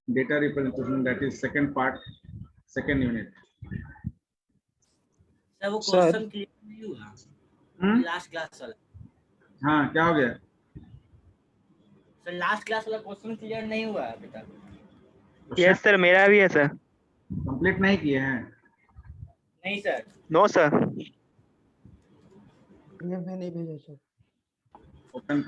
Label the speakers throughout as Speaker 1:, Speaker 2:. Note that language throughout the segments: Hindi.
Speaker 1: data representation, that is second part, second unit.
Speaker 2: Sir वो क्वेश्चन क्लियर नहीं हुआ लास्ट क्लास वाला।
Speaker 1: हाँ क्या हो गया
Speaker 2: सर? लास्ट क्लास वाला क्वेश्चन क्लियर नहीं हुआ अभी तक।
Speaker 3: यस सर, मेरा भी है सर।
Speaker 1: कंप्लीट नहीं किए हैं?
Speaker 2: नहीं सर।
Speaker 3: No sir.
Speaker 4: मैं नहीं भेजा सर।
Speaker 1: ओपन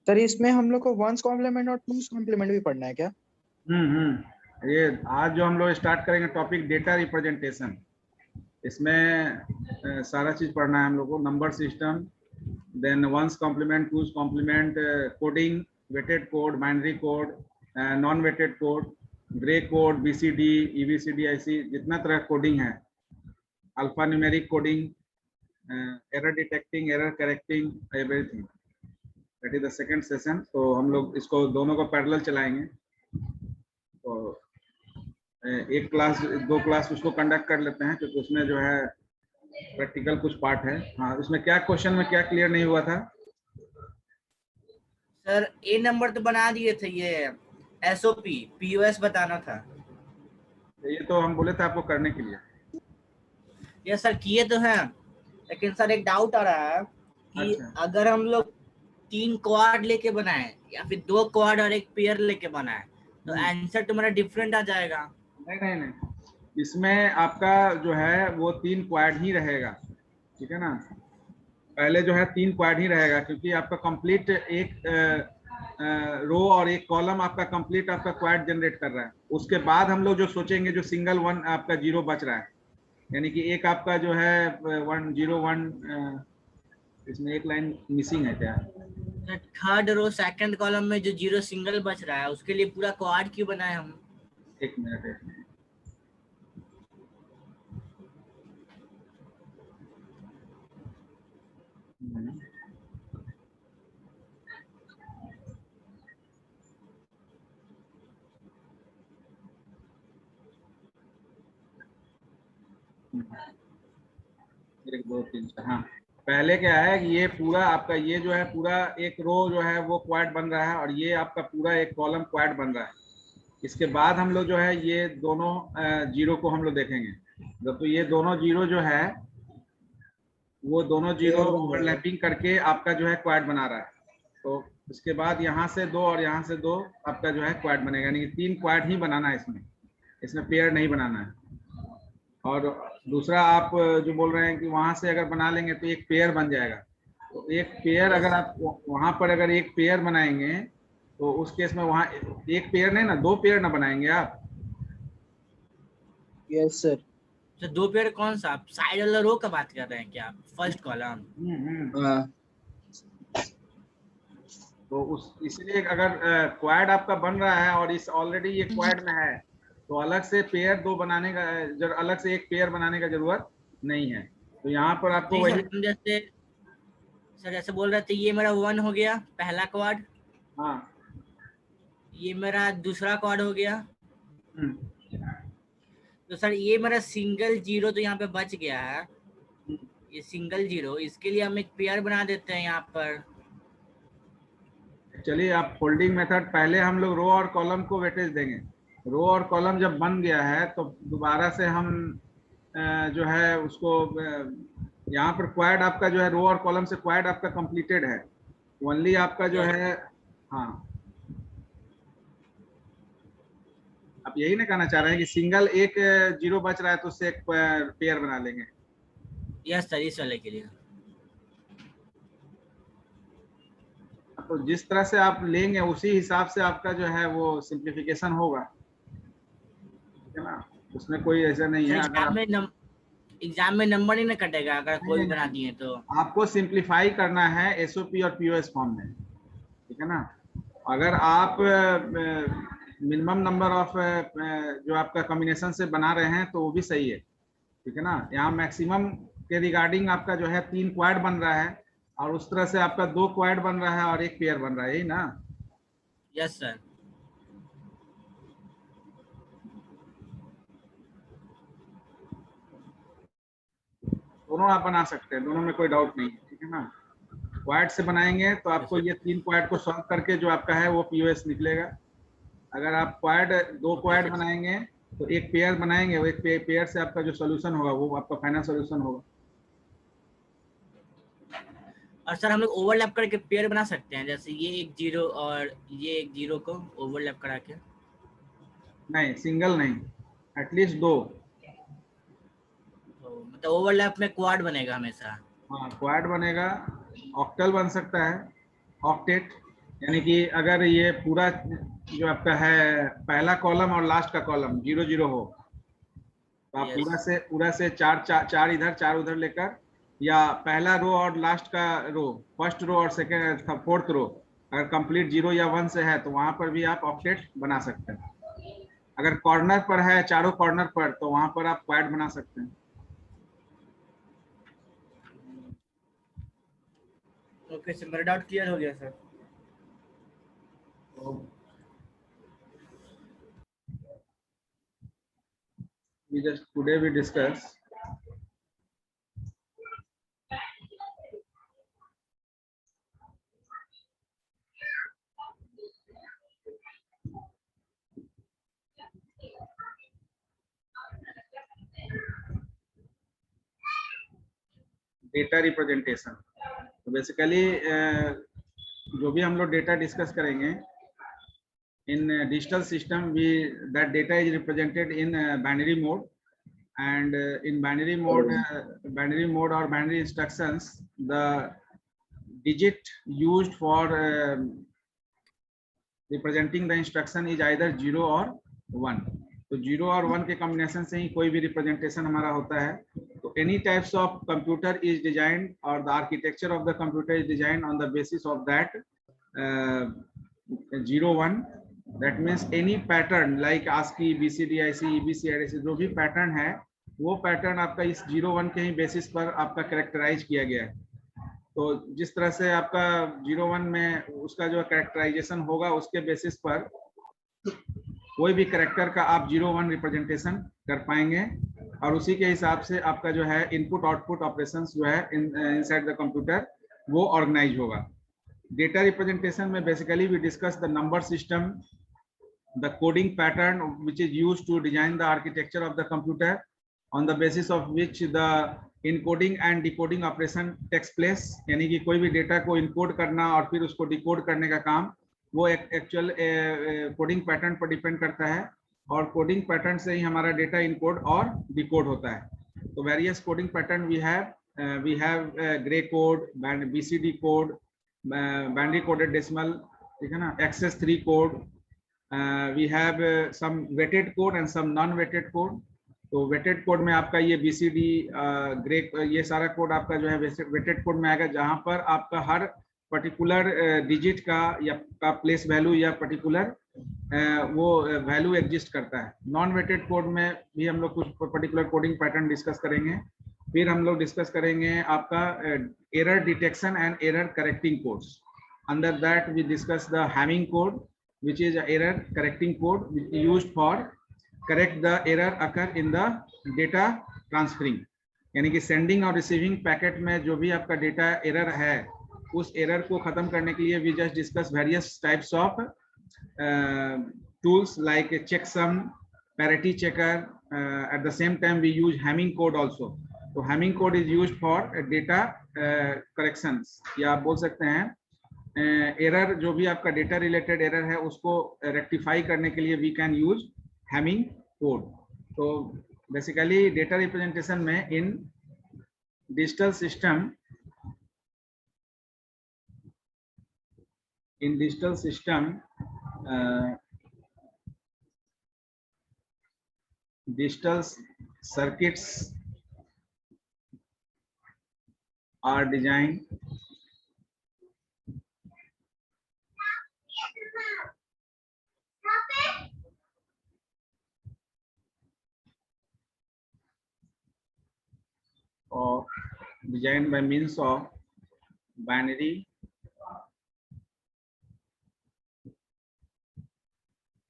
Speaker 4: सर इसमें हम लोग को वंस कॉम्प्लीमेंट और टूस कॉम्प्लीमेंट भी पढ़ना है क्या?
Speaker 1: ये आज जो हम लोग स्टार्ट करेंगे टॉपिक डेटा रिप्रेजेंटेशन, इसमें सारा चीज पढ़ना है हम लोग को। Number system, then one's complement, two's complement, coding, weighted code, binary code, non weighted code, gray code, BCD, EBCDIC, ऐसी जितना तरह कोडिंग है, alpha numeric coding, error detecting, error correcting, everything. That is the second session. तो हम लोग इसको दोनों को पैरेलल चलाएंगे। तो एक क्लास, दो क्लास उसको कंडक्ट कर लेते हैं, क्योंकि उसमें जो है प्रैक्टिकल कुछ पार्ट है। हाँ, उसमें क्या क्वेश्चन में क्या क्लियर नहीं हुआ था
Speaker 2: सर? ए नंबर तो बना दिए थे, ये एसओपी पीओएस बताना था।
Speaker 1: ये तो हम बोले थे आपको करने के लिए।
Speaker 2: ये सर किए तो हैं, लेकिन सर एक डाउट आ रहा है कि
Speaker 1: अच्छा।
Speaker 2: अगर हम लोग 3 क्वाड लेके बनाए या फिर 2 क्वाड और एक पेयर लेके बनाए तो आंसर तुम्हारा डिफरेंट आ जाएगा।
Speaker 1: नहीं, इसमें आपका जो है वो 3 क्वाड ही रहेगा, ठीक है ना। पहले जो है 3 क्वाड ही रहेगा, क्योंकि आपका कंप्लीट एक रो और एक कॉलम आपका कंप्लीट आपका क्वाड जनरेट कर रहा है। उसके बाद हम लोग जो सोचेंगे, जो सिंगल वन आपका 0 बच रहा है, यानी कि एक आपका जो है 1 0 1, इसमें एक लाइन मिसिंग है क्या?
Speaker 2: थर्ड रो सेकंड कॉलम में जो 0 सिंगल बच रहा है उसके लिए पूरा क्वाड क्यों बनाए हम?
Speaker 1: एक मिनट। एक दो तीन चार। हाँ, पहले क्या है कि ये पूरा आपका ये जो है पूरा एक रो जो है वो क्वाड बन रहा है, और ये आपका पूरा एक कॉलम क्वाड बन रहा है। इसके बाद हम लोग जो है ये दोनों जीरो को हम लोग देखेंगे। तो ये दोनों जीरो जो है वो दोनों जीरो ओवरलैपिंग करके आपका जो है क्वाड बना रहा है। तो इसके बाद यहाँ से 2 और यहाँ से 2 आपका जो है क्वाड बनेगा, यानी कि 3 क्वाड ही बनाना है इसमें पेयर नहीं बनाना है। और दूसरा आप जो बोल रहे हैं कि वहां से अगर बना लेंगे तो एक पेयर बन जाएगा। तो एक पेयर अगर आप वहां पर अगर एक पेयर बनाएंगे तो उस केस में वहां एक पेयर नहीं ना, 2 पेयर ना बनाएंगे आप?
Speaker 4: Yes sir.
Speaker 2: तो 2 पेयर कौन सा? आप साइड वाला रो का बात कर रहे हैं क्या? First column.
Speaker 1: तो उस इसलिए अगर क्वाड आपका बन रहा है और इस ऑलरेडी ये क्वाड में है, तो अलग से पेयर 2 बनाने का अलग से एक पेयर बनाने का जरूरत नहीं है। तो यहाँ पर आपको वही
Speaker 2: जैसे बोल रहे थे, ये मेरा 1 हो गया पहला क्वाड।
Speaker 1: हाँ,
Speaker 2: ये मेरा दूसरा क्वाड हो गया। तो सर ये मेरा सिंगल 0 तो यहाँ पे बच गया है, ये सिंगल 0, इसके लिए हम एक पेयर बना देते हैं यहाँ पर।
Speaker 1: चलिए, आप फोल्डिंग मेथड, पहले हम लोग रो और कॉलम को वेटेज देंगे। रो और कॉलम जब बन गया है तो दोबारा से हम जो है उसको यहाँ पर क्वाड आपका जो है रो और कॉलम से क्वाड आपका कंप्लीटेड है। ओनली आपका जो है, हाँ, आप यही ना कहना चाह रहे हैं कि सिंगल एक 0 बच रहा है तो उससे एक पेयर बना लेंगे?
Speaker 2: यस सर, इस वाले के लिए।
Speaker 1: तो जिस तरह से आप लेंगे उसी हिसाब से आपका जो है वो सिंप्लीफिकेशन होगा, ठीक है ना। उसमें कोई ऐसा नहीं है। अगर
Speaker 2: एग्जाम में नंबर नहीं ना कटेगा अगर कोई बना दिए तो। आपको
Speaker 1: सिंप्लीफाई करना है एसओपी और पीओएस फॉर्म में, ठीक है ना। अगर आप मिनिमम नंबर ऑफ जो आपका कॉम्बिनेशन से बना रहे हैं तो वो भी सही है, ठीक है ना। यहाँ मैक्सिमम के रिगार्डिंग आपका जो है 3 क्वाड बन रहा है, और उस तरह से आपका 2 क्वाड बन रहा है और एक पेयर बन रहा है, यही ना?
Speaker 2: Yes sir.
Speaker 1: दोनों आप बना सकते हैं, दोनों में कोई डाउट नहीं है, ठीक है ना। क्वाड से बनाएंगे तो आपको ये 3 क्वाड को सॉल्व करके जो आपका है वो पीओएस निकलेगा। अगर आप क्वाड 2 क्वाड बनाएंगे तो एक पेयर बनाएंगे, वो एक पेयर से आपका जो सोल्यूशन होगा वो आपका फाइनल सोल्यूशन होगा।
Speaker 2: और सर हम लोग ओवरलैप करके पेयर बना सकते हैं, जैसे ये एक 0 और ये एक 0 को ओवरलैप करा के?
Speaker 1: नहीं, सिंगल नहीं, एटलीस्ट 2।
Speaker 2: तो मतलब ओवरलैप में क्वाड बनेगा हमेशा?
Speaker 1: हाँ, क्वाड बनेगा, ऑक्टल बन सकता है, ऑक्टेट। यानी कि अगर ये पूरा जो आपका है पहला कॉलम और लास्ट का कॉलम 0 0 हो तो आप पूरा से चार इधर 4 उधर लेकर, या पहला रो और लास्ट का रो, फर्स्ट रो और सेकेंड फोर्थ रो अगर कंप्लीट 0 या 1 से है तो वहां पर भी आप ऑक्टेट बना सकते हैं। अगर कॉर्नर पर है, चारों कॉर्नर पर, तो वहां पर आप क्वाड बना सकते हैं।
Speaker 2: ओके सर, मेरा डाउट क्लियर हो गया sir.
Speaker 1: Today we discuss data representation. तो बेसिकली जो भी हम लोग डेटा डिस्कस करेंगे in digital system, we that data is represented in binary mode, and in binary mode or binary instructions, the digit used for representing the instruction is either 0 or 1। तो 0 और 1 के कॉम्बिनेशन से ही कोई भी रिप्रेजेंटेशन हमारा होता है। तो any types of computer is designed और the architecture of the computer is designed on the basis of that 0 1। That means any pattern like ASCII, BCD, IC, EBC, ADC, जो भी पैटर्न है वो पैटर्न आपका इस 0 1 के ही बेसिस पर आपका कैरेक्टराइज किया गया है। तो जिस तरह से आपका 0 1 में उसका जो कैरेक्टराइजेशन होगा उसके बेसिस पर कोई भी कैरेक्टर का आप 0 1 रिप्रेजेंटेशन कर पाएंगे, और उसी के हिसाब से आपका जो है इनपुट आउटपुट ऑपरेशंस जो है इनसाइड द कंप्यूटर वो ऑर्गेनाइज होगा। डेटा रिप्रेजेंटेशन में basically we discuss the number system, the coding pattern which is used to design the architecture of the computer, on the basis of which the encoding and decoding operation takes place। यानी कि कोई भी डेटा को इनकोड करना और फिर उसको डिकोड करने का काम वो एक एक्चुअल कोडिंग पैटर्न पर डिपेंड करता है, और कोडिंग पैटर्न से ही हमारा डेटा इनकोड और डिकोड होता है। तो various coding pattern we have gray code, BCD code, binary coded decimal, ठीक है ना, XS3 code, we have some weighted code and some non-weighted code। तो weighted code में आपका ये BCD, ग्रे, ये सारा कोड आपका जो है weighted code में आएगा, जहां पर आपका हर पर्टिकुलर डिजिट का या का प्लेस वैल्यू या पर्टिकुलर वो वैल्यू एग्जिस्ट करता है। नॉन वेटेड कोड में भी हम लोग कुछ पर्टिकुलर कोडिंग पैटर्न डिस्कस करेंगे। फिर हम लोग डिस्कस करेंगे आपका error detection and error correcting codes. Under that we discuss the Hamming code, which is an error correcting code used for correct the error occur in the data transferring। यानी कि सेंडिंग और रिसीविंग पैकेट में जो भी आपका डेटा एरर है उस एरर को खत्म करने के लिए we just discuss various types of tools like checksum, parity checker, at the same time we use hamming code also। तो hamming code is used for data corrections, या आप बोल सकते हैं एरर जो भी आपका डेटा रिलेटेड एरर है उसको रेक्टिफाई करने के लिए we can use Hamming code. तो बेसिकली डेटा रिप्रेजेंटेशन में in digital system digital circuits are design or designed by means of binary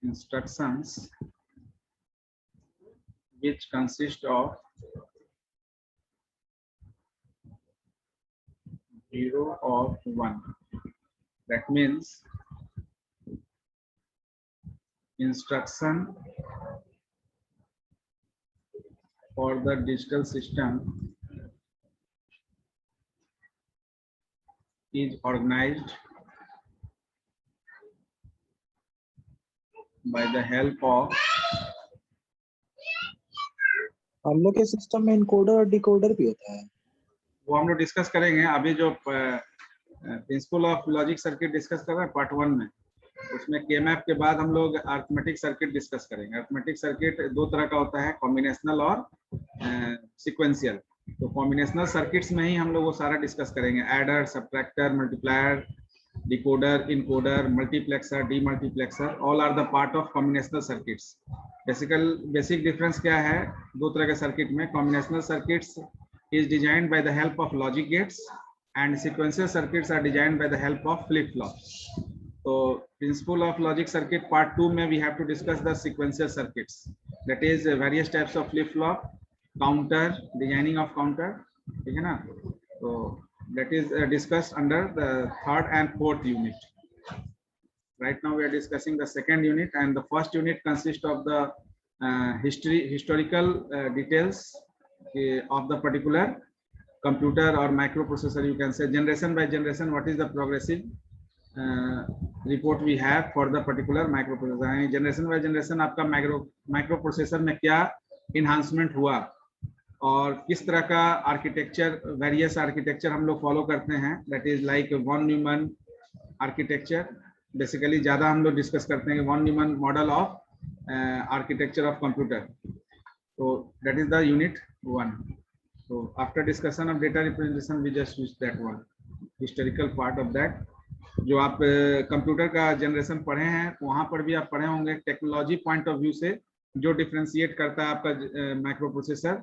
Speaker 1: instructions which consist of 0 of 1. That means instruction for the digital system is organized by the help of,
Speaker 4: हम लोग के सिस्टम में इनकोडर और डिकोडर भी होता है।
Speaker 1: वो हम लोग डिस्कस करेंगे। अभी जो principle of logic circuit discuss कर रहे हैं पार्ट 1 में, उसमें केएमएफ के बाद हम लोग अरिथमेटिक सर्किट डिस्कस करेंगे। अरिथमेटिक सर्किट दो तरह का होता है, कॉम्बिनेशनल और सीक्वेंशियल। तो कॉम्बिनेशनल सर्किट्स में ही हम लोग वो सारा डिस्कस करेंगे, adder, subtractor, multiplier, decoder, encoder, multiplexer, demultiplexer, all are the part of combinational circuits. Basic difference क्या है दो तरह के सर्किट में? Combinational circuits is designed by the help of logic gates and sequential circuits are designed by the help of flip flops. So principle of logic circuit part 2 में we have to discuss the sequential circuits, that is various types of flip flop, counter, designing of counter, ठीक है ना? So that is discussed under the 3rd and 4th unit. Right now we are discussing the 2nd unit, and the first unit consists of the historical details of the particular computer or microprocessor, you can say generation by generation what is the progressive report we have for the particular microprocessor. यानी generation by generation आपका microprocessor में क्या enhancement हुआ और किस तरह का आर्किटेक्चर, वेरियस आर्किटेक्चर हम लोग फॉलो करते हैं, that is like von Neumann architecture. Basically ज़्यादा हम लोग डिस्कस करते हैं von Neumann model of architecture of computer. So that is the unit 1. So after discussion of data representation we just use that one, historical part of that. जो आप कंप्यूटर का जनरेशन पढ़े हैं वहाँ पर भी आप पढ़े होंगे टेक्नोलॉजी पॉइंट ऑफ व्यू से जो डिफरेंशिएट करता है आपका माइक्रो प्रोसेसर.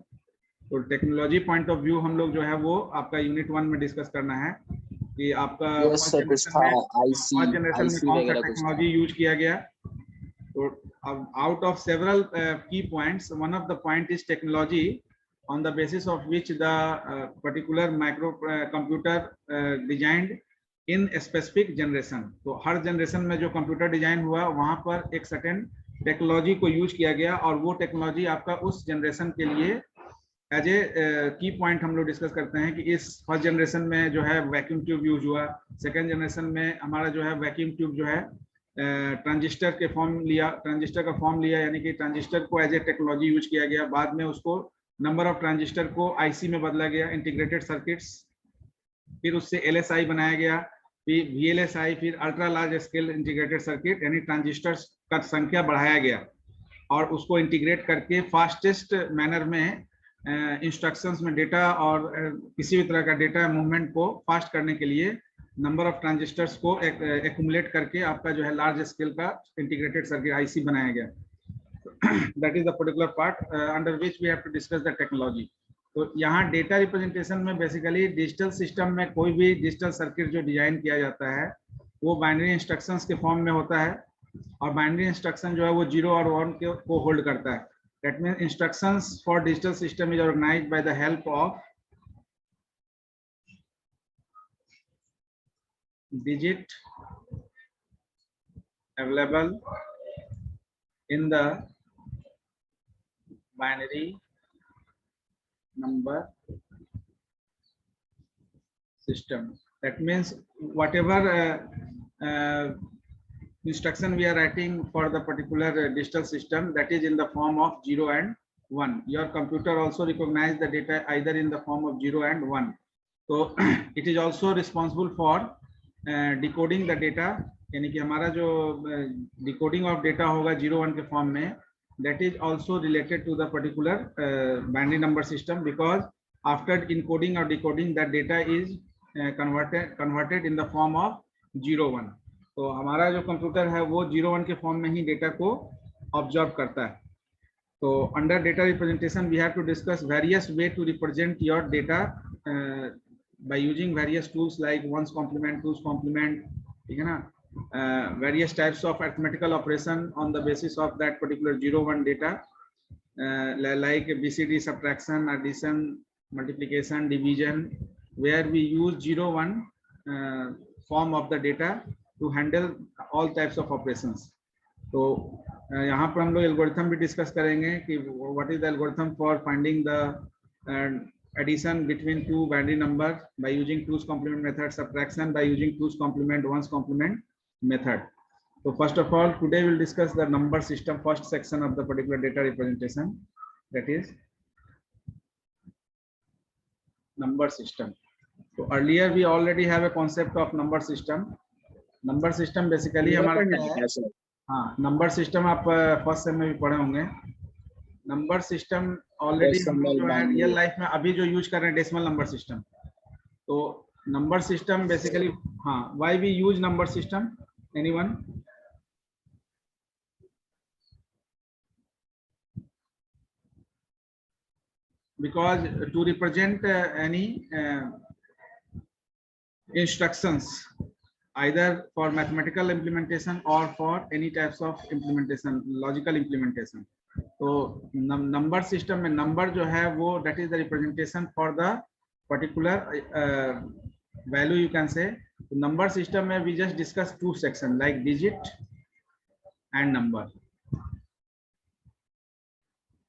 Speaker 1: तो टेक्नोलॉजी पॉइंट ऑफ व्यू हम लोग जो है वो आपका यूनिट 1 में डिस्कस करना है कि आपका जनरेशन में कौन सा टेक्नोलॉजी यूज किया गया. So out of several key points, one of the point is technology on the basis of which the particular micro computer designed in a specific generation. तो हर जनरेशन में जो कंप्यूटर डिजाइन हुआ वहां पर एक सर्टेन टेक्नोलॉजी को यूज किया गया और वो टेक्नोलॉजी आपका उस जनरेशन के लिए एज ए की पॉइंट हम लोग डिस्कस करते हैं कि इस फर्स्ट जनरेशन में जो है वैक्यूम ट्यूब यूज हुआ, सेकेंड जनरेशन में हमारा जो है वैक्यूम ट्यूब जो है ट्रांजिस्टर के फॉर्म लिया, ट्रांजिस्टर का फॉर्म लिया, यानी कि ट्रांजिस्टर को एज ए टेक्नोलॉजी यूज किया गया. बाद में उसको नंबर ऑफ ट्रांजिस्टर को आईसी में बदला गया, इंटीग्रेटेड सर्किट्स. फिर उससे एलएसआई बनाया गया, फिर वीएलएसआई, फिर ultra large scale integrated circuit, यानी ट्रांजिस्टर्स का संख्या बढ़ाया गया और उसको इंटीग्रेट करके फास्टेस्ट मैनर में इंस्ट्रक्शंस में डेटा और किसी भी तरह का डेटा मूवमेंट को फास्ट करने के लिए नंबर ऑफ ट्रांजिस्टर्स को एक्यूमुलेट करके आपका जो है लार्ज स्केल का इंटीग्रेटेड सर्किट आईसी बनाया गया. That is the particular part under which we have to discuss the technology. तो यहाँ डेटा रिप्रेजेंटेशन में बेसिकली डिजिटल सिस्टम में कोई भी डिजिटल सर्किट जो डिजाइन किया जाता है वो बाइनरी इंस्ट्रक्शंस के फॉर्म में होता है और बाइनरी इंस्ट्रक्शन जो है वो 0 और 1 को होल्ड करता है. That means instructions for digital system is organised by the help of digit available in the binary number system. That means whatever instruction we are writing for the particular digital system, that is in the form of 0 and 1. Your computer also recognize the data either in the form of 0 and 1. So it is also responsible for decoding the data, यानी कि हमारा जो डिकोडिंग ऑफ डेटा होगा 0-1 के फॉर्म में, that is also related to the particular binary number system because after encoding और decoding that data is converted in the form of 0-1. तो हमारा जो कंप्यूटर है वो 0-1 के फॉर्म में ही डेटा को ऑब्जर्व करता है. तो under data representation we have to discuss various way to represent your data by using various tools like ones complement, twos complement, ठीक है ना, various types of arithmetical operation on the basis of that particular 0-1 data, like BCD, subtraction, addition, multiplication, division, where we use 0 1 form of the data to handle all types of operations. तो यहाँ पर हम लोग एल्गोरिथम भी डिस्कस करेंगे कि what is the algorithm for finding the addition between two binary numbers by using 2's complement method, subtraction by using 2's complement, 1's complement method. So first of all, today we'll discuss the number system, first section of the particular data representation, that is number system. So earlier we already have a concept of number system. Number system basically हमारा, हाँ, नंबर सिस्टम आप फर्स्ट सेम में भी पढ़े होंगे. नंबर सिस्टम ऑलरेडी हम लोग जो है रियल लाइफ में अभी जो यूज कर रहे हैं डेसिमल नंबर सिस्टम. तो नंबर सिस्टम बेसिकली, हाँ, why we use number system, anyone? Because to represent any instructions, either for mathematical implementation or for any types of implementation, logical implementation. तो नंबर सिस्टम में नंबर जो है वो that is the representation for the particular value, you can say. Number system में we just discuss two sections like digit and number.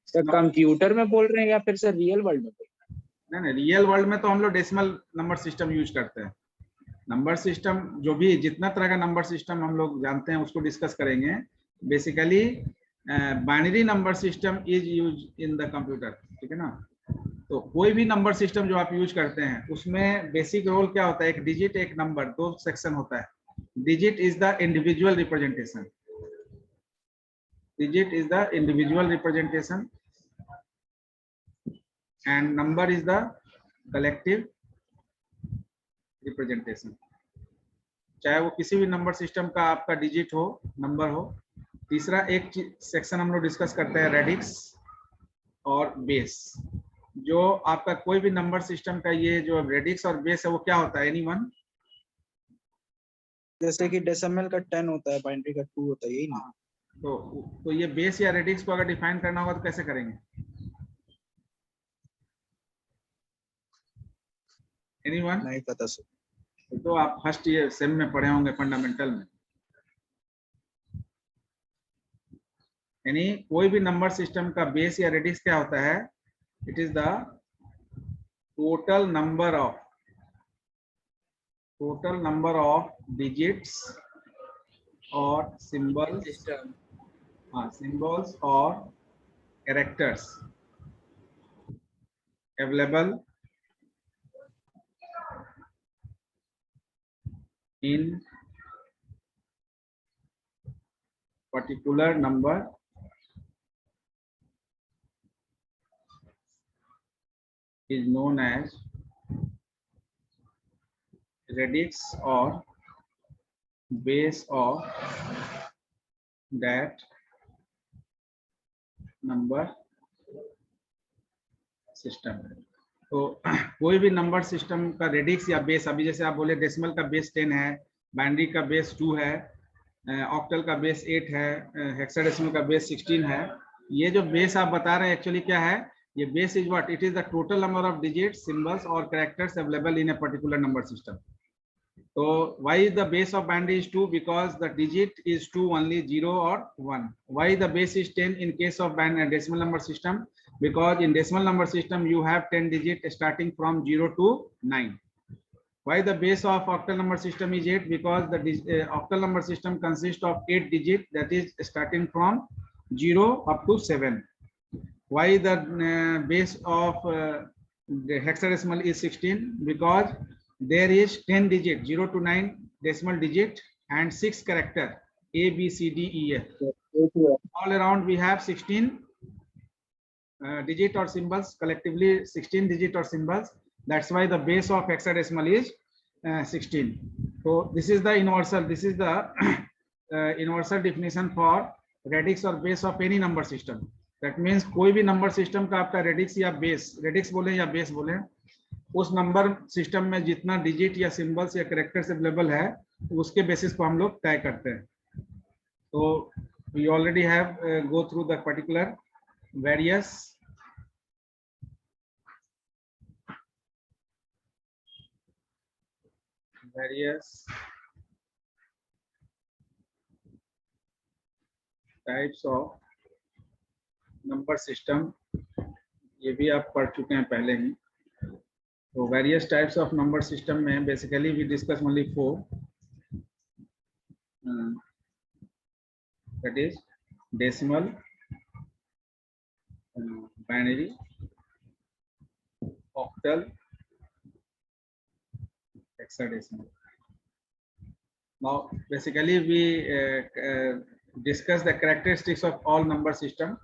Speaker 5: Sir computer में बोल रहे हैं या फिर सर रियल वर्ल्ड में बोल रहे हैं?
Speaker 1: नहीं, रियल वर्ल्ड में तो हम लोग डेसिमल नंबर सिस्टम यूज करते हैं. नंबर सिस्टम जो भी जितना तरह का नंबर सिस्टम हम लोग जानते हैं उसको डिस्कस करेंगे. Basically binary number system is use in the computer, ठीक है ना. तो कोई भी नंबर सिस्टम जो आप यूज करते हैं उसमें बेसिक रोल क्या होता है, एक डिजिट एक नंबर, दो सेक्शन होता है. Digit is the individual representation, digit is the individual representation and number is the collective representation. चाहे वो किसी भी नंबर सिस्टम का आपका डिजिट हो, नंबर हो. तीसरा एक सेक्शन हम लोग डिस्कस करते हैं रेडिक्स और बेस. जो आपका कोई भी नंबर सिस्टम का ये जो रेडिक्स और बेस है वो क्या होता है, एनीवन?
Speaker 4: जैसे कि डेसिमल का 10 होता है, बाइनरी का 2 होता है, यही ना?
Speaker 1: तो ये बेस या रेडिक्स को अगर डिफाइन करना होगा तो कैसे करेंगे, एनीवन?
Speaker 4: नहीं पता सर.
Speaker 1: तो आप फर्स्ट ईयर सेम में पढ़े होंगे फंडामेंटल में. यानी कोई भी नंबर सिस्टम का बेस या रेडिक्स क्या होता है, it is the total number of digits और symbols,
Speaker 2: system,
Speaker 1: symbols or characters available in particular number is known as radix or base of that number system. तो कोई भी नंबर सिस्टम का रेडिक्स या बेस, अभी जैसे आप बोले डेसिमल का बेस 10 है, बाइनरी का बेस 2 है, ऑक्टल का बेस 8 है, हेक्साडेसिमल का बेस 16 है. ये जो बेस आप बता रहे हैं एक्चुअली क्या है, ये base is what, it is the total number of digits, symbols और characters available in a particular number system. So why the base of binary is 2? Because the digit is 2 only, 0 or 1. Why the base is 10 in case of binary decimal number system? Because in decimal number system you have 10 digits starting from 0 to 9. Why the base of octal number system is 8? Because the octal number system consists of 8 digits, that is starting from 0 up to 7. Why the base of the hexadecimal is 16? Because there is 10 digit, 0 to 9 decimal digit and 6 character A, B, C, D, E, F. All around we have 16 digit or symbols, collectively 16 digit or symbols. That's why the base of hexadecimal is 16. So this is the universal, this is the universal definition for radix or base of any number system. That means कोई भी number system का आपका radix या base, radix बोले या base बोले, उस नंबर सिस्टम में जितना डिजिट या सिंबल्स या कैरेक्टर्स अवेलेबल है उसके बेसिस पर हम लोग तय करते हैं. तो we already have go through the particular various various types of number system, ये भी आप पढ़ चुके हैं पहले ही। तो various types of number system में basically we discuss only 4, that is decimal, binary, octal, hexadecimal. Now basically we discuss the characteristics of all number system,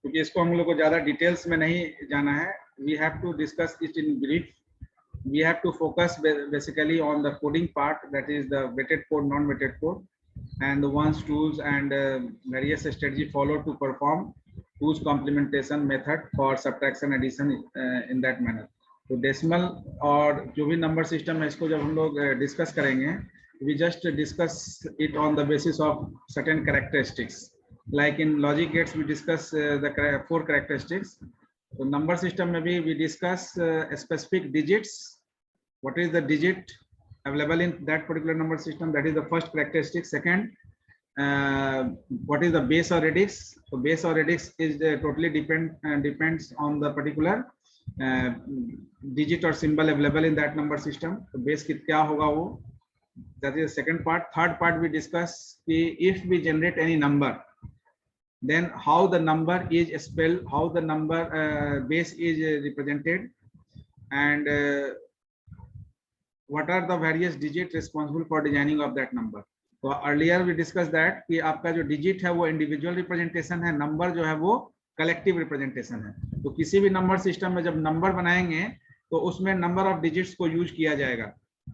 Speaker 1: क्योंकि इसको हम लोग को ज़्यादा डिटेल्स में नहीं जाना है। We have to discuss it in brief. We have to focus basically on the coding part, that is the weighted code, non-weighted code, and the ones, tools, and various strategy followed to perform whose complementation method for subtraction, addition in that manner. तो डेसिमल और जो भी नंबर सिस्टम है इसको जब हम लोग डिस्कस करेंगे, we just discuss it on the basis of certain characteristics. Like in logic gates we discuss the 4 characteristics. So number system में भी we discuss specific digits. What is the digit available in that particular number system? That is the first characteristic. Second, what is the base or radix? So base or radix is totally depends on the particular digit or symbol available in that number system. So base क्या होगा वो? That is the second part. Third part we discuss if we generate any number, then how the number is spelled, how the number base is represented, and what are the various digits responsible for designing of that number. So earlier we discussed that कि आपका जो digit है वो individual representation है, number जो है वो collective representation है। तो किसी भी number system में जब number बनाएंगे तो उसमें number of digits को use किया जाएगा।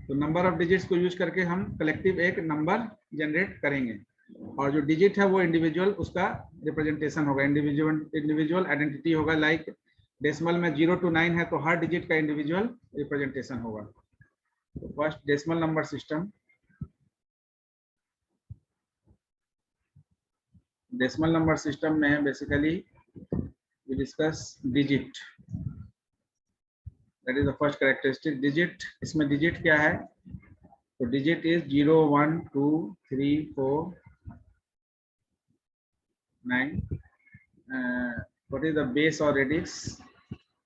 Speaker 1: तो number of digits को use करके हम collective एक number generate करेंगे, और जो digit है वो individual उसका representation होगा, individual identity होगा। Like decimal में 0 to 9 है तो हर digit का individual representation होगा। तो first decimal number system. Decimal number system में basically we discuss digit, that is the first characteristic. Digit, इसमें डिजिट क्या है? तो digit is 0 1 2 3 4 9। What is the base और रेडिक्स?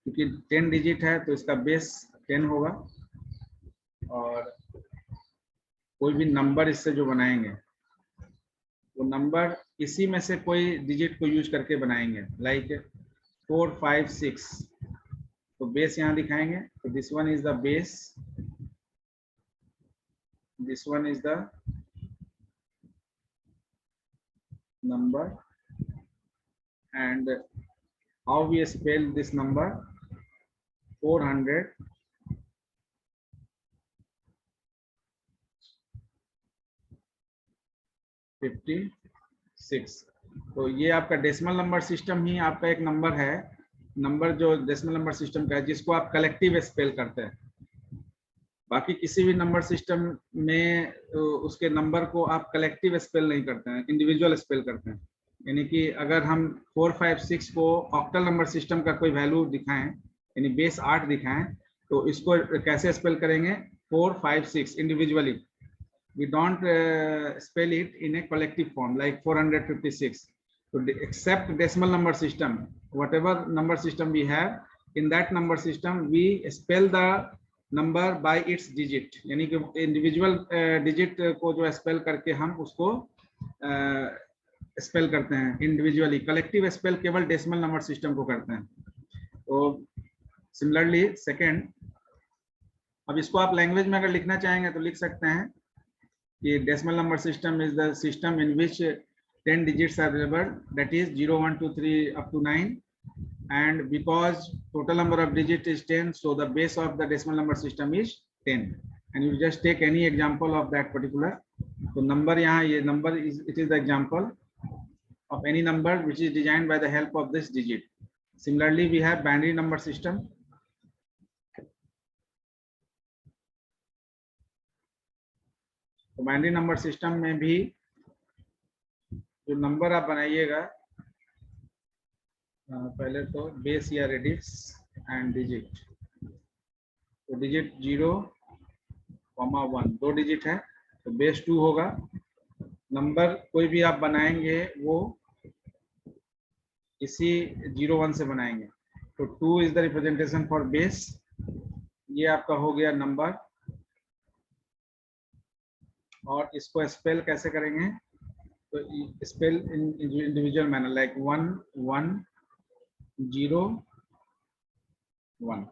Speaker 1: क्योंकि 10 डिजिट है तो इसका बेस 10 होगा, और कोई भी नंबर इससे जो बनाएंगे वो नंबर इसी में से कोई डिजिट को यूज करके बनाएंगे। लाइक 4 5 6, तो बेस यहाँ दिखाएंगे। तो this one is the base, this one is the number, and how we spell this number 400 56। तो ये आपका डेसिमल नंबर सिस्टम ही आपका एक नंबर है, नंबर जो डेसिमल नंबर सिस्टम का है जिसको आप कलेक्टिव स्पेल करते हैं। बाकी किसी भी नंबर सिस्टम में उसके नंबर को आप कलेक्टिव स्पेल नहीं करते हैं, इंडिविजुअल स्पेल करते हैं। यानी कि अगर हम 4 5 6 को ऑक्टल नंबर सिस्टम का कोई वैल्यू दिखाएं, यानी बेस 8 दिखाएं, तो इसको कैसे स्पेल करेंगे? 4 5 6 individually. We don't spell it in a collective form like 456. So except decimal number system, whatever number system we have, in that number system we spell the number by its digit, यानी कि individual digit को जो spell करके हम उसको spell करते हैं individually। collective spell केवल decimal number system को करते हैं। तो similarly second, अब इसको आप लैंग्वेज में अगर लिखना चाहेंगे तो लिख सकते हैं कि decimal number system is the system in which 10 digits are available, that is 0 1 2 3 up to 9, and because total number of digits is 10, so the base of the decimal number system is 10, and you just take any example of that particular। तो number यहाँ ये number is, it is the example of any number which is designed by the help of this digit। Similarly we have binary number system। तो बाइनरी नंबर सिस्टम में भी जो नंबर आप बनाइएगा, पहले तो बेस या रेडिक्स एंड डिजिट। तो डिजिट 0 कॉमा 1, 2 डिजिट है तो बेस 2 होगा। नंबर कोई भी आप बनाएंगे वो इसी 0 1 से बनाएंगे। तो 2 is the representation for base. ये आपका हो गया नंबर। और इसको स्पेल कैसे करेंगे? तो spell in individual manner like 1 1 0 1।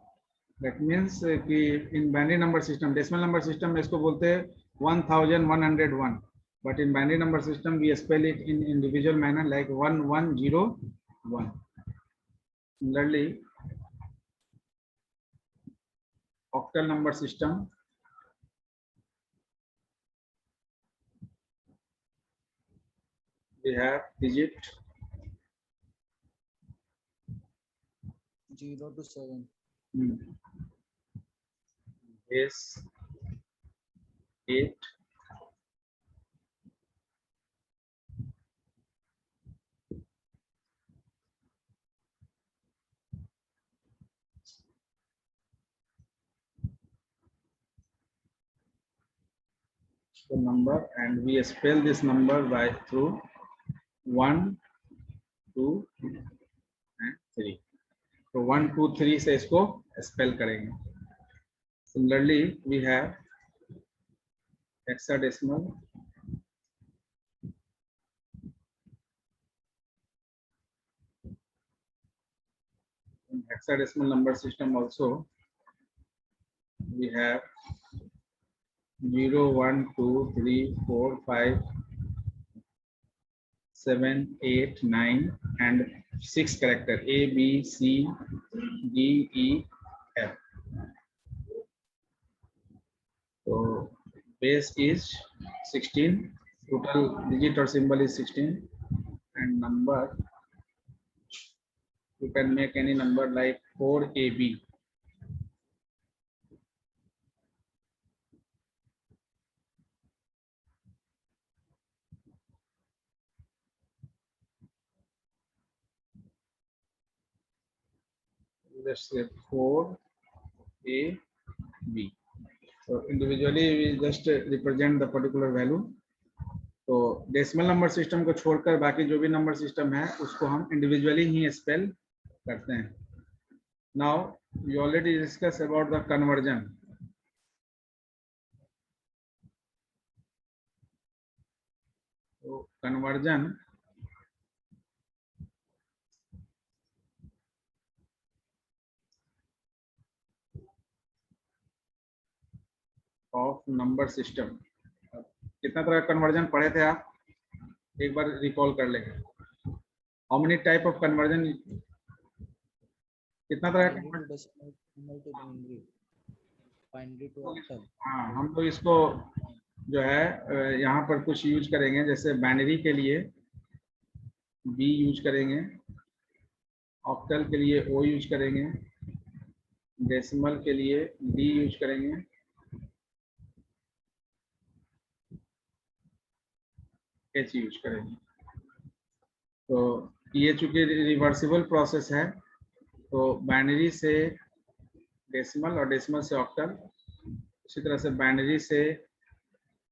Speaker 1: That means कि in binary number system, decimal number system में इसको बोलते हैं 1101, but in binary number system we spell it in individual manner like 1101. Similarly, octal number system, we have digit
Speaker 4: 0 to 7.
Speaker 1: base 8, the number, and we spell this number by through 1 2 and 3. तो 1 2 3 से इसको स्पेल करेंगे। Similarly, we have hexadecimal, in hexadecimal number system also we have 0 1 2 3 4 5 7 8 9 and 6 character A B C D E F. So base is 16, total digit or symbol is 16, and number you can make any number like 4AB. Let's say 4AB. So individually we just represent the particular value. तो डेसिमल नंबर सिस्टम को छोड़कर बाकी जो भी नंबर सिस्टम है उसको हम इंडिविजुअली ही स्पेल करते हैं। Now we already discuss about the conversion. तो कन्वर्जन ऑफ नंबर सिस्टम, कितना तरह का कन्वर्जन पढ़े थे आप? एक बार रिकॉल कर लेंगे। How many type of conversion, कितना तरह का? हाँ, हम लोग इसको जो है यहाँ पर कुछ यूज करेंगे, जैसे बाइनरी के लिए बी यूज करेंगे, ऑक्टल के लिए ओ यूज करेंगे, डेसिमल के लिए डी यूज करेंगे, एच यूज करेंगे। तो ये चूंकि रिवर्सिबल प्रोसेस है, तो बाइनरी से डेसिमल और डेसिमल से ऑक्टल, उसी तरह से बाइनरी से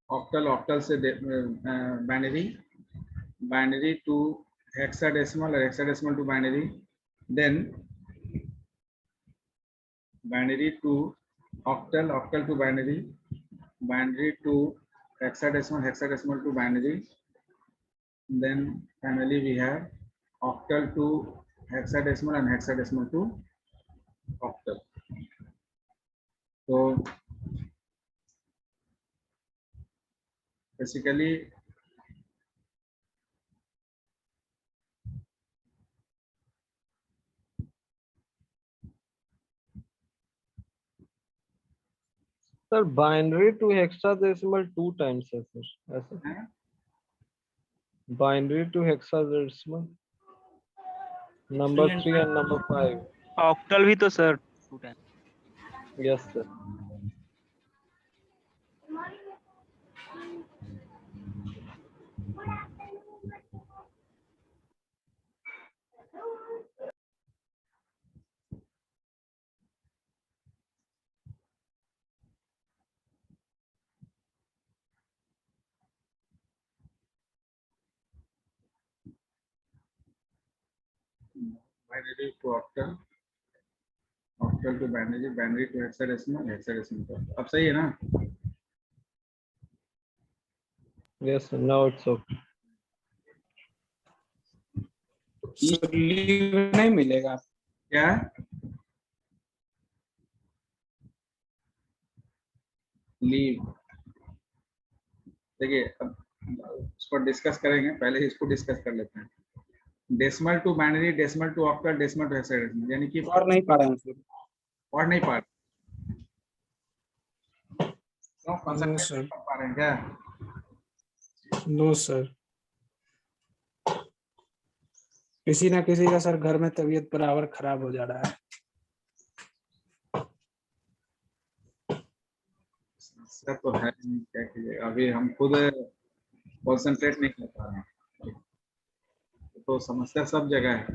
Speaker 1: ऑक्टल, ऑक्टल से बाइनरी, बाइनरी टू हेक्साडेसिमल और hexadecimal to binary, then binary to octal, octal to binary, binary to hexadecimal, hexadecimal to binary, then finally we have octal to hexadecimal and hexadecimal to octal. So basically
Speaker 6: sir binary to hexadecimal 2 times है सर, ऐसा binary to hexadecimal number 3 and number 5।
Speaker 3: Octal भी तो sir 2 time.
Speaker 6: Yes sir.
Speaker 1: Binary to octal, octal to binary, binary to hexadecimal, hexadecimal to octal. अब सही है ना?
Speaker 6: Yes, sir. Now it's okay.
Speaker 5: Sir leave नहीं मिलेगा?
Speaker 1: क्या? लीव, देखिए अब इसको डिस्कस करेंगे, पहले इसको डिस्कस कर लेते हैं। Decimal to binary, decimal to octal, decimal to hexadecimal, यानी कि
Speaker 5: और नहीं पा रहे हैं सर।
Speaker 1: और नहीं पा रहे? क्यों,
Speaker 5: नो
Speaker 1: कंसंट्रेट
Speaker 5: सर,
Speaker 1: नहीं कर पा रहे हैं क्या?
Speaker 5: नो सर, किसी ना किसी का सर घर में तबीयत बराबर खराब हो जा रहा है।
Speaker 1: समस्या तो है नहीं, क्या कीजिएगा, अभी हम खुद कंसंट्रेट नहीं कर पा रहे हैं, तो समस्या सब जगह है।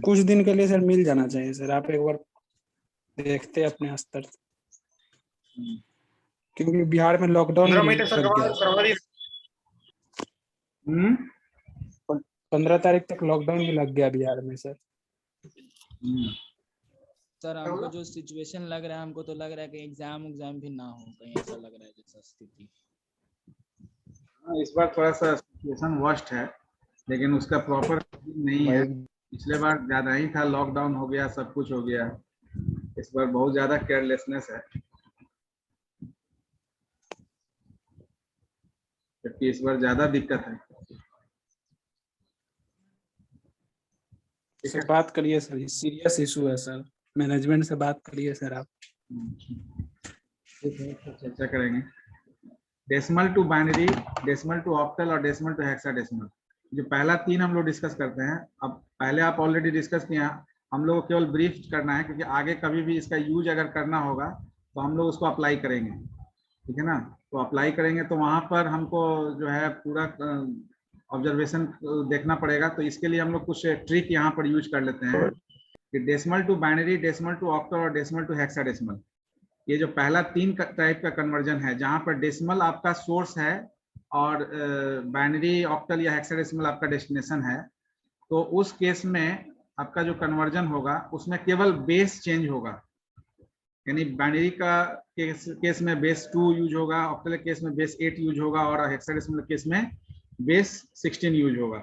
Speaker 5: कुछ दिन के लिए सर मिल जाना चाहिए सर, आप एक बार देखते हैं अपने स्तर से, क्योंकि बिहार में लॉकडाउन लग गया। 15 तारीख तक लॉकडाउन भी लग गया बिहार में सर।
Speaker 7: सर हमको जो सिचुएशन लग रहा है, हमको तो लग रहा है कि एग्जाम भी ना हो कहीं, ऐसा लग रहा है जैसा स्थिति।
Speaker 1: हाँ, इस बार थोड़ा सा सिचुएशन वर्स्ट है, लेकिन उसका प्रॉपर नहीं है। पिछले बार ज्यादा ही था, लॉकडाउन हो गया, सब कुछ हो गया। इस बार बहुत ज्यादा केयरलेसनेस है, जबकि इस बार ज्यादा दिक्कत है।
Speaker 5: सर बात करिए सर, ये सीरियस इशू है सर, मैनेजमेंट से बात करिए सर आप।
Speaker 1: चर्चा करेंगे। Decimal to binary, decimal to octal और डेसिमल टू हेक्साडेसिमल, जो पहला 3 हम लोग डिस्कस करते हैं। अब पहले आप ऑलरेडी डिस्कस किया, हम लोग को केवल ब्रीफ करना है, क्योंकि आगे कभी भी इसका यूज अगर करना होगा तो हम लोग उसको अप्लाई करेंगे, ठीक है ना? तो अप्लाई करेंगे तो वहां पर हमको जो है पूरा ऑब्जर्वेशन देखना पड़ेगा। तो इसके लिए हम लोग कुछ ट्रिक यहाँ पर यूज कर लेते हैं कि decimal to binary, decimal to octal और डेसिमल टू हेक्साडेसिमल, ये जो पहला 3 टाइप का कन्वर्जन है, जहां पर डेसिमल आपका सोर्स है और बाइनरी, ऑक्टल या हेक्साडेसिमल आपका डेस्टिनेशन है, तो उस केस में आपका जो कन्वर्जन होगा उसमें केवल बेस चेंज होगा। यानी बाइनरी का केस में बेस 2 यूज होगा, ऑक्टल केस में बेस 8 यूज होगा और हेक्साडेसिमल केस में बेस 16 यूज होगा।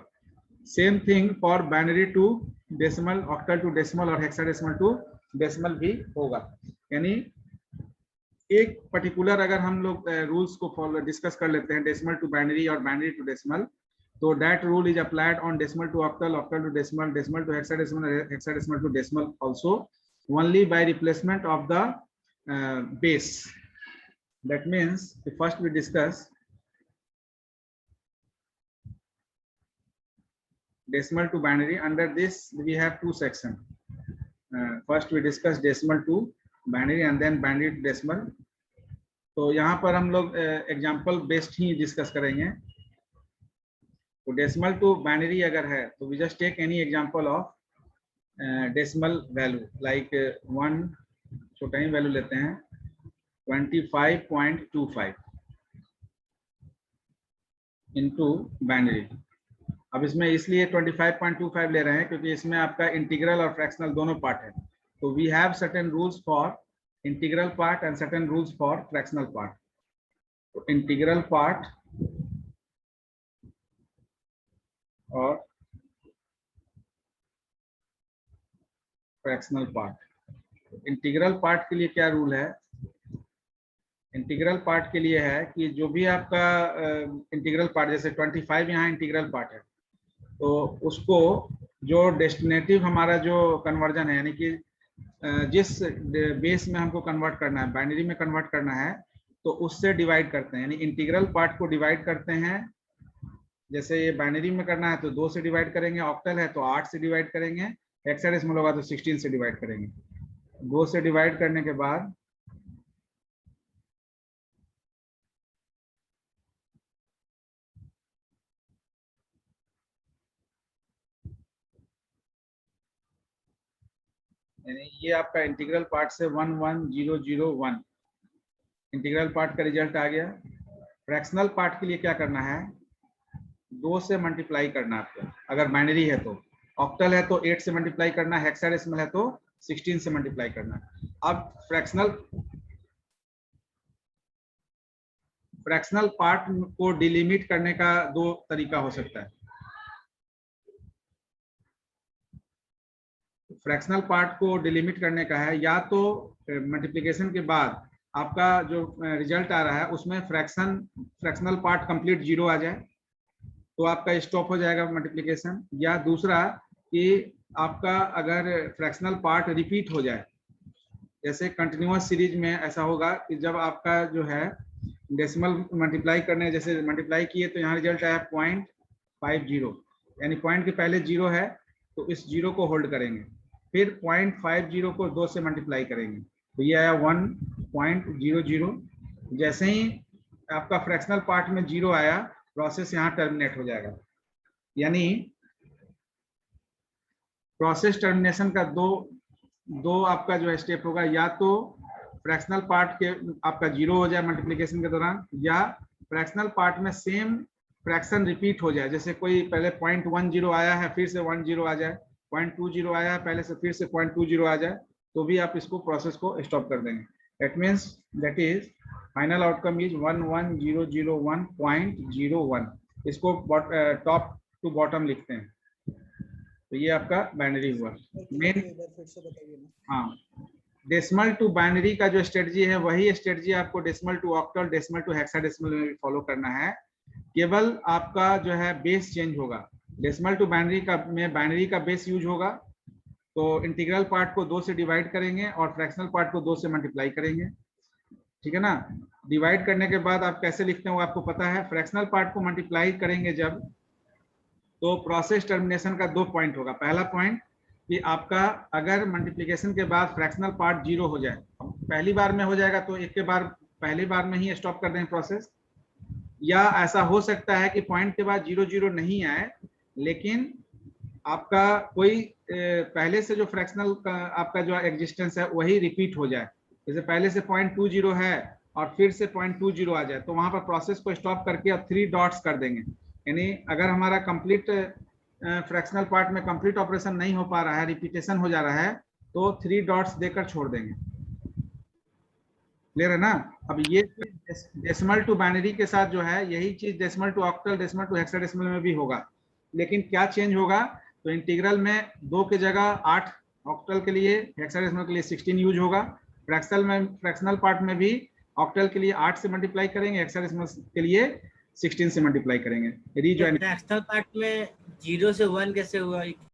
Speaker 1: Same thing for binary to decimal, octal to decimal और हेक्साडेसिमल टू डेसिमल भी होगा। यानी एक पर्टिकुलर अगर हम लोग रूल्स को फॉलो डिस्कस कर लेते हैं, डेसिमल टू बाइनरी और बाइनरी टू डेसिमल, तो that rule is applied on decimal to octal, octal to decimal, decimal to hexadecimal, hexadecimal to decimal also, only by replacement of the base. That means first we discuss decimal to binary. Under this we have 2 sections. First we discuss decimal to binary and then binary to decimal. तो यहाँ पर हम लोग एग्जाम्पल बेस्ड ही डिस्कस करेंगे। तो डेसिमल टू बाइनरी अगर है तो we just take any example of decimal value, like 1 छोटा ही वैल्यू लेते हैं 25.25 इनटू बाइनरी। अब इसमें इसलिए 25.25 ले रहे हैं क्योंकि इसमें आपका इंटीग्रल और फ्रैक्शनल दोनों पार्ट है। तो we have certain rules for integral part and certain rules for fractional part. तो इंटीग्रल पार्ट और फ्रैक्शनल पार्ट। इंटीग्रल पार्ट के लिए क्या रूल है? इंटीग्रल पार्ट के लिए है कि जो भी आपका इंटीग्रल पार्ट, जैसे 25 यहाँ इंटीग्रल पार्ट है, तो उसको जो डेस्टिनेटिव हमारा जो कन्वर्जन है, यानी कि जिस बेस में हमको कन्वर्ट करना है, बाइनरी में कन्वर्ट करना है, तो उससे डिवाइड करते हैं। यानी इंटीग्रल पार्ट को डिवाइड करते हैं, जैसे ये बाइनरी में करना है तो 2 से डिवाइड करेंगे, ऑक्टल है तो 8 से डिवाइड करेंगे, हेक्साडेसिमल होगा तो 16 से डिवाइड करेंगे। 2 से डिवाइड करने के बाद यानी ये आपका इंटीग्रल पार्ट से 11001 इंटीग्रल पार्ट का रिजल्ट आ गया। फ्रैक्शनल पार्ट के लिए क्या करना है? 2 से मल्टीप्लाई करना है आपको, अगर बाइनरी है तो ऑक्टल है तो 8 से मल्टीप्लाई करना है, हेक्साडेसिमल है तो 16 से मल्टीप्लाई करना है। अब फ्रैक्शनल पार्ट को डिलिमिट करने का दो तरीका हो सकता है। फ्रैक्शनल पार्ट को डिलिमिट करने का है, या तो मल्टीप्लिकेशन के बाद आपका जो रिजल्ट आ रहा है उसमें फ्रैक्शनल पार्ट कंप्लीट 0 आ जाए तो आपका स्टॉप हो जाएगा मल्टीप्लिकेशन, या दूसरा कि आपका अगर फ्रैक्शनल पार्ट रिपीट हो जाए, जैसे कंटिन्यूअस सीरीज में ऐसा होगा कि जब आपका जो है डेसिमल मल्टीप्लाई करने, जैसे मल्टीप्लाई किए तो यहाँ रिजल्ट आया 0.50, यानी पॉइंट के पहले 0 है तो इस 0 को होल्ड करेंगे, फिर 0.50 को 2 से मल्टीप्लाई करेंगे तो ये आया 1.00। जैसे ही आपका फ्रैक्शनल पार्ट में 0 आया, प्रोसेस यहाँ टर्मिनेट हो जाएगा। यानी प्रोसेस टर्मिनेशन का दो आपका जो है स्टेप होगा, या तो फ्रैक्शनल पार्ट के आपका 0 हो जाए मल्टीप्लिकेशन के दौरान, या फ्रैक्शनल पार्ट में सेम फ्रैक्शन रिपीट हो जाए, जैसे कोई पहले 0.10 आया है फिर से 10 आ जाए, 0.20 आया है पहले से फिर से 0.20 आ जाए, तो भी आप इसको प्रोसेस को स्टॉप कर देंगे। That is final outcome is 11001.01। इसको टॉप टू बॉटम लिखते हैं, तो ये आपका बाइनरी हुआ। मेन हाँ, डेसिमल टू बाइनरी का जो स्ट्रेटजी है वही स्ट्रेटजी आपको decimal to octal, decimal to hexadecimal में भी फॉलो करना है। केवल आपका जो है बेस चेंज होगा। डेसिमल टू बाइनरी में बाइनरी का बेस यूज होगा, तो इंटीग्रल पार्ट को 2 से डिवाइड करेंगे और फ्रैक्शनल पार्ट को 2 से मल्टीप्लाई करेंगे, ठीक है ना। डिवाइड करने के बाद आप कैसे लिखते हैं वो आपको पता है। फ्रैक्शनल पार्ट को मल्टीप्लाई करेंगे जब, तो प्रोसेस टर्मिनेशन का 2 पॉइंट होगा। पहला पॉइंट कि आपका अगर मल्टीप्लिकेशन के बाद फ्रैक्शनल पार्ट 0 हो जाए, पहली बार में हो जाएगा तो एक के बार पहली बार में ही स्टॉप कर दें प्रोसेस, या ऐसा हो सकता है कि पॉइंट के बाद 0 नहीं आए लेकिन आपका कोई पहले से जो फ्रैक्शनल आपका जो एग्जिस्टेंस है वही रिपीट हो जाए, जैसे पहले से 0.20 है और फिर से 0.20 आ जाए, तो वहां पर प्रोसेस को स्टॉप करके अब 3 डॉट्स कर देंगे। यानी अगर हमारा कंप्लीट फ्रैक्शनल पार्ट में कंप्लीट ऑपरेशन नहीं हो पा रहा है, रिपीटेशन हो जा रहा है, तो 3 डॉट्स देकर छोड़ देंगे। क्लियर है ना। अब ये डेसिमल टू बाइनरी के साथ जो है यही चीज decimal to octal, decimal to hexadecimal में भी होगा, लेकिन क्या चेंज होगा, तो इंटीग्रल में 2 की जगह 8 ऑक्टल के लिए, हेक्साडेसिमल के लिए 16 यूज होगा। फ्रैक्शनल पार्ट में भी ऑक्टल के लिए 8 से मल्टीप्लाई करेंगे, हेक्साडेसिमल के लिए 16 से मल्टीप्लाई करेंगे। रीजॉइन
Speaker 2: फ्रैक्शनल पार्ट में 0 से 1 कैसे हुआ?